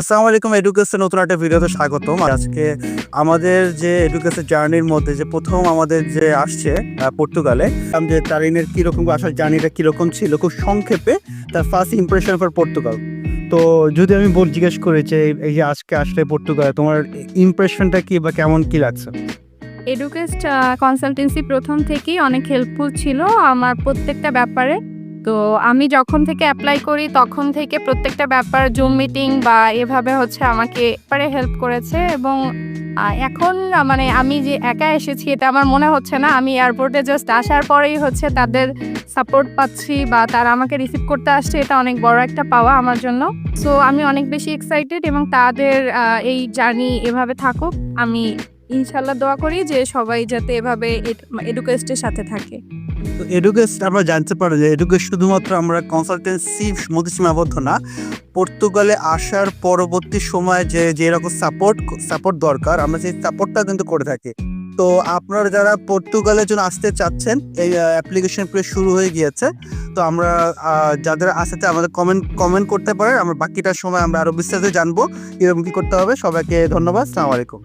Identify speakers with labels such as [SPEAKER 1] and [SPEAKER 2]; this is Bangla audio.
[SPEAKER 1] আসসালামু আলাইকুম। এডুকেশন নতুন একটা ভিডিওতে স্বাগতম। আজকে আমাদের যে এডুকেশন জার্নির মধ্যে যে প্রথম আমাদের যে আসছে পর্তুগালে, যে তারিনের কীরকম আসার জার্নিটা কীরকম ছিল খুব সংক্ষেপে তার ফার্স্ট ইমপ্রেশন ফর পর্তুগাল। তো যদি আমি জিজ্ঞেস করি যে এই যে আজকে আসলে পর্তুগালে তোমার ইমপ্রেশনটা কি বা কেমন কি লাগছে?
[SPEAKER 2] এডুকেস্ট কনসালটেন্সি প্রথম থেকেই অনেক হেল্পফুল ছিল আমার প্রত্যেকটা ব্যাপারে। তো আমি যখন থেকে অ্যাপ্লাই করি তখন থেকে প্রত্যেকটা ব্যাপার জুম মিটিং বা এভাবে হচ্ছে আমাকে এবারে হেল্প করেছে এবং এখন মানে আমি যে একা এসেছি এটা আমার মনে হচ্ছে না। আমি এয়ারপোর্টে জাস্ট আসার পরেই হচ্ছে তাদের সাপোর্ট পাচ্ছি বা তারা আমাকে রিসিভ করতে আসছে, এটা অনেক বড় একটা পাওয়া আমার জন্য। সো আমি অনেক বেশি এক্সাইটেড এবং তাদের এই জার্নি এভাবে থাকুক। আমি ইনশাল্লাহ দোয়া করি যে সবাই যাতে এভাবে এডুকেস্টের সাথে থাকে।
[SPEAKER 1] তো এডুকেশন আমরা জানতে পারি যে এডুকেশন শুধুমাত্র আমরা কনসালটেন্সি মধ্যে সীমাবদ্ধ না। পর্তুগালে আসার পরবর্তী সময়ে যে এরকম সাপোর্ট দরকার আমরা সেই সাপোর্টটা কিন্তু করে থাকি। তো আপনারা যারা পর্তুগালের জন্য আসতে চাচ্ছেন, এই অ্যাপ্লিকেশন শুরু হয়ে গিয়েছে। তো আমরা যাদের আসতে আমাদের কমেন্ট করতে পারেন। আমরা বাকিটার সময় আমরা আরও বিস্তারিত জানবো কীরকম কী করতে হবে। সবাইকে ধন্যবাদ। আসসালামু আলাইকুম।